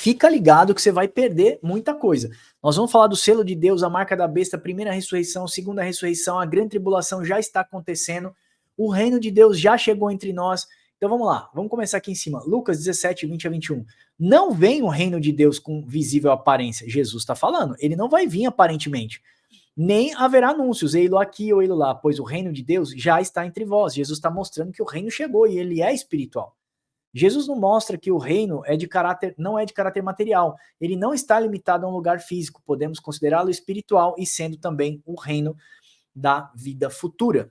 fica ligado que você vai perder muita coisa. Nós vamos falar do selo de Deus, a marca da besta, a primeira ressurreição, a segunda ressurreição, a grande tribulação já está acontecendo, o reino de Deus já chegou entre nós. Então vamos lá, vamos começar aqui em cima. Lucas 17, 20 a 21. Não vem o reino de Deus com visível aparência. Jesus está falando, ele não vai vir aparentemente. Nem haverá anúncios, ei-lo aqui ou ei-lo lá, pois o reino de Deus já está entre vós. Jesus está mostrando que o reino chegou e ele é espiritual. Jesus não mostra que o reino não é de caráter material. Ele não está limitado a um lugar físico. Podemos considerá-lo espiritual e sendo também o reino da vida futura.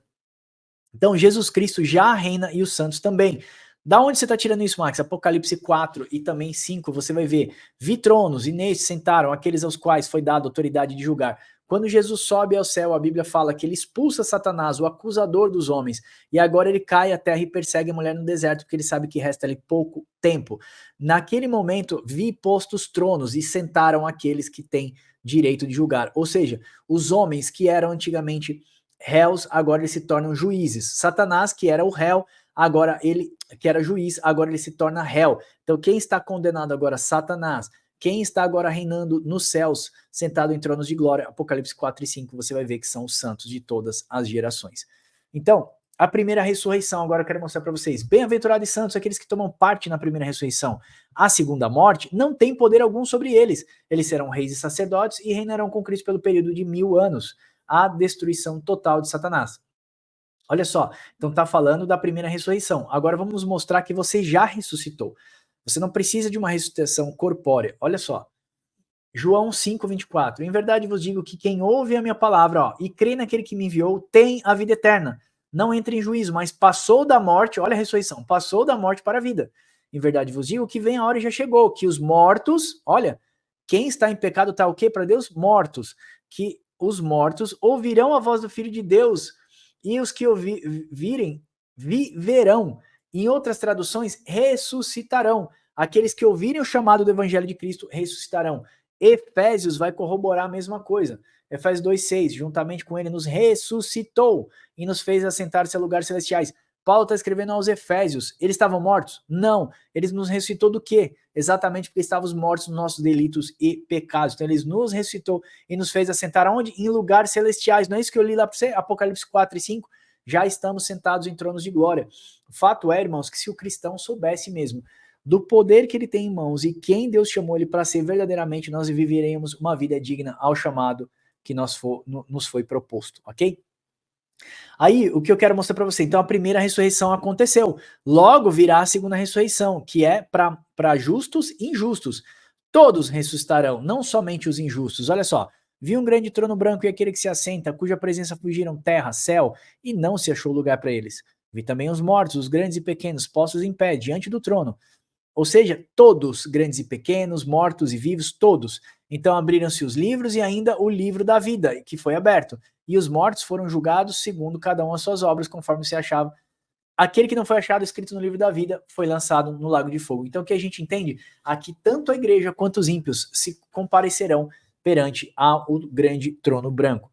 Então, Jesus Cristo já reina e os santos também. Da onde você está tirando isso, Max? Apocalipse 4 e também 5, você vai ver. Vi tronos e nestes sentaram aqueles aos quais foi dada autoridade de julgar. Quando Jesus sobe ao céu, a Bíblia fala que ele expulsa Satanás, o acusador dos homens, e agora ele cai à terra e persegue a mulher no deserto, porque ele sabe que resta ali pouco tempo. Naquele momento, vi postos tronos e sentaram aqueles que têm direito de julgar. Ou seja, os homens que eram antigamente réus, agora eles se tornam juízes. Satanás, que era o réu, agora ele, que era juiz, agora ele se torna réu. Então quem está condenado agora? Satanás. Quem está agora reinando nos céus, sentado em tronos de glória, Apocalipse 4 e 5, você vai ver que são os santos de todas as gerações. Então, a primeira ressurreição, agora eu quero mostrar para vocês. Bem-aventurados e santos, aqueles que tomam parte na primeira ressurreição. A segunda morte não tem poder algum sobre eles. Eles serão reis e sacerdotes e reinarão com Cristo pelo período de 1000 anos. A destruição total de Satanás. Olha só, então tá falando da primeira ressurreição. Agora vamos mostrar que você já ressuscitou. Você não precisa de uma ressuscitação corpórea. Olha só. João 5, 24. Em verdade vos digo que quem ouve a minha palavra e crê naquele que me enviou tem a vida eterna. Não entra em juízo, mas passou da morte, olha a ressurreição, passou da morte para a vida. Em verdade vos digo que vem a hora e já chegou, que os mortos, olha, quem está em pecado está o quê para Deus? Mortos. Que os mortos ouvirão a voz do Filho de Deus e os que ouvirem viverão. Em outras traduções, ressuscitarão. Aqueles que ouvirem o chamado do Evangelho de Cristo ressuscitarão. Efésios vai corroborar a mesma coisa. Efésios 2,6, juntamente com ele nos ressuscitou e nos fez assentar-se a lugares celestiais. Paulo está escrevendo aos Efésios. Eles estavam mortos? Não. Eles nos ressuscitou do quê? Exatamente porque estávamos mortos nos nossos delitos e pecados. Então eles nos ressuscitou e nos fez assentar aonde? Em lugares celestiais. Não é isso que eu li lá para você? Apocalipse 4 e 5. Já estamos sentados em tronos de glória. O fato é, irmãos, que se o cristão soubesse mesmo do poder que ele tem em mãos e quem Deus chamou ele para ser verdadeiramente, nós viveremos uma vida digna ao chamado que nos foi proposto, ok? Aí, o que eu quero mostrar para você, então a primeira ressurreição aconteceu, logo virá a segunda ressurreição, que é para justos e injustos. Todos ressuscitarão, não somente os injustos. Olha só, vi um grande trono branco e aquele que se assenta, cuja presença fugiram terra, céu, e não se achou lugar para eles. Vi também os mortos, os grandes e pequenos, postos em pé, diante do trono. Ou seja, todos, grandes e pequenos, mortos e vivos, todos. Então abriram-se os livros e ainda o livro da vida, que foi aberto. E os mortos foram julgados segundo cada um as suas obras, conforme se achava. Aquele que não foi achado escrito no livro da vida foi lançado no lago de fogo. Então o que a gente entende? Aqui tanto a igreja quanto os ímpios se comparecerão perante ao grande trono branco.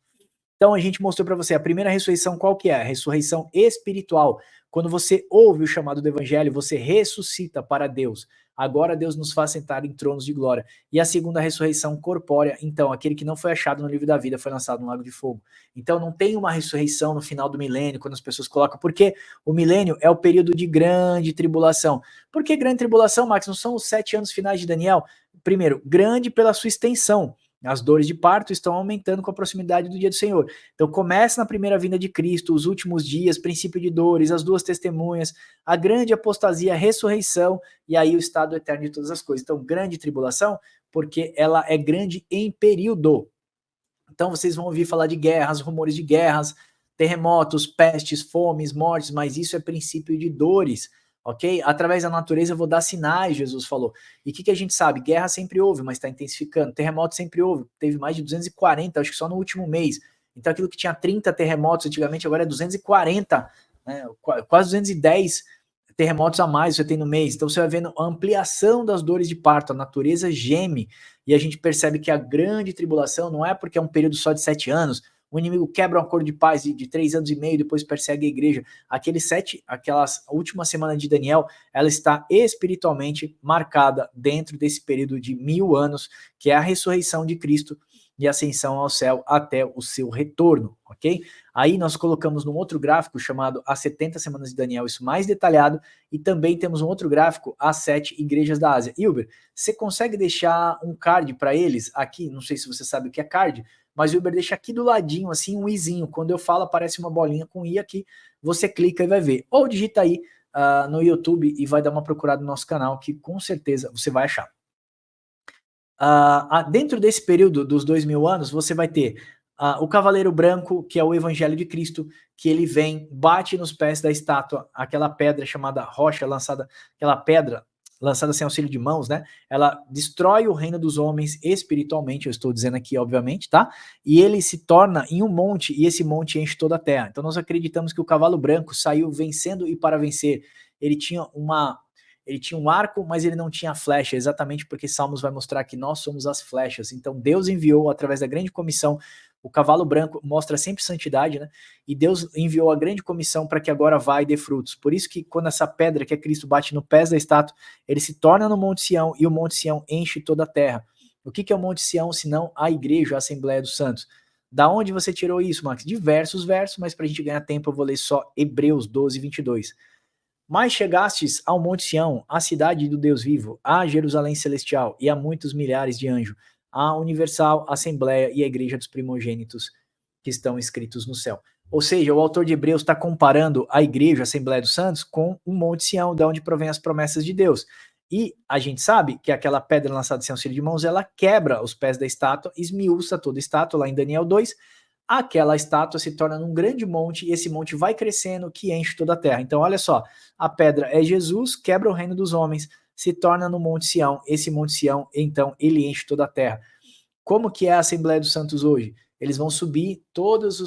Então a gente mostrou para você a primeira ressurreição, qual que é? A ressurreição espiritual. Quando você ouve o chamado do evangelho, você ressuscita para Deus. Agora Deus nos faz sentar em tronos de glória. E a segunda ressurreição corpórea, então, aquele que não foi achado no livro da vida foi lançado no lago de fogo. Então não tem uma ressurreição no final do milênio, quando as pessoas colocam, porque o milênio é o período de grande tribulação. Por que grande tribulação, Max? Não são os 7 anos finais de Daniel? Primeiro, grande pela sua extensão. As dores de parto estão aumentando com a proximidade do dia do Senhor. Então começa na primeira vinda de Cristo, os últimos dias, princípio de dores, as duas testemunhas, a grande apostasia, a ressurreição e aí o estado eterno de todas as coisas. Então grande tribulação, porque ela é grande em período. Então vocês vão ouvir falar de guerras, rumores de guerras, terremotos, pestes, fomes, mortes, mas isso é princípio de dores. Ok? Através da natureza eu vou dar sinais, Jesus falou. E o que a gente sabe? Guerra sempre houve, mas está intensificando. Terremoto sempre houve. Teve mais de 240, acho que só no último mês. Então aquilo que tinha 30 terremotos antigamente, agora é 240, né? Quase 210 terremotos a mais você tem no mês. Então você vai vendo a ampliação das dores de parto. A natureza geme. E a gente percebe que a grande tribulação não é porque é um período só de 7 anos, o inimigo quebra um acordo de paz de 3 anos e meio, depois persegue a igreja. Aquelas última semana de Daniel, ela está espiritualmente marcada dentro desse período de 1000 anos, que é a ressurreição de Cristo e ascensão ao céu até o seu retorno, ok? Aí nós colocamos num outro gráfico chamado As 70 Semanas de Daniel, isso mais detalhado, e também temos um outro gráfico, As 7 Igrejas da Ásia. Hilber, você consegue deixar um card para eles aqui? Não sei se você sabe o que é card, mas o Hilber deixa aqui do ladinho, assim, um izinho. Quando eu falo, aparece uma bolinha com i aqui, você clica e vai ver. Ou digita aí no YouTube e vai dar uma procurada no nosso canal, que com certeza você vai achar. Dentro desse período dos 2000 anos, você vai ter o Cavaleiro Branco, que é o Evangelho de Cristo, que ele vem, bate nos pés da estátua, aquela pedra chamada rocha lançada, aquela pedra lançada sem auxílio de mãos, né? Ela destrói o reino dos homens espiritualmente, eu estou dizendo aqui, obviamente, tá? E ele se torna em um monte, e esse monte enche toda a terra. Então nós acreditamos que o Cavalo Branco saiu vencendo e para vencer. Ele tinha um arco, mas ele não tinha flecha, exatamente porque Salmos vai mostrar que nós somos as flechas. Então Deus enviou, através da grande comissão, o cavalo branco mostra sempre santidade, né? E Deus enviou a grande comissão para que agora vá e dê frutos. Por isso que quando essa pedra que é Cristo bate no pés da estátua, ele se torna no Monte Sião, e o Monte Sião enche toda a terra. O que é o Monte Sião, senão a igreja, a Assembleia dos Santos? Da onde você tirou isso, Max? Diversos versos, mas para a gente ganhar tempo eu vou ler só Hebreus 12, 22. Mas chegastes ao Monte Sião, à cidade do Deus vivo, à Jerusalém celestial e a muitos milhares de anjos, à universal assembleia e à igreja dos primogênitos que estão escritos no céu. Ou seja, o autor de Hebreus está comparando a igreja, a Assembleia dos Santos, com o Monte Sião, de onde provém as promessas de Deus. E a gente sabe que aquela pedra lançada sem auxílio de mãos, ela quebra os pés da estátua, esmiuça toda a estátua, lá em Daniel 2, aquela estátua se torna num grande monte, e esse monte vai crescendo, que enche toda a terra. Então, olha só, a pedra é Jesus, quebra o reino dos homens, se torna no Monte Sião. Esse Monte Sião, então, ele enche toda a terra. Como que é a Assembleia dos Santos hoje? Eles vão subir todos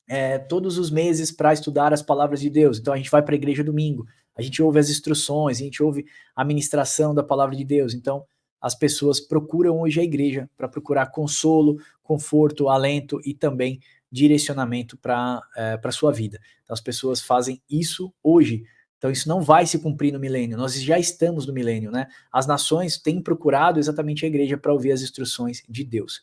os meses para estudar as palavras de Deus. Então, a gente vai para a igreja domingo, a gente ouve as instruções, a gente ouve a ministração da palavra de Deus. Então, as pessoas procuram hoje a igreja para procurar consolo, conforto, alento e também direcionamento para a sua vida. Então, as pessoas fazem isso hoje. Então, isso não vai se cumprir no milênio. Nós já estamos no milênio, né? As nações têm procurado exatamente a igreja para ouvir as instruções de Deus.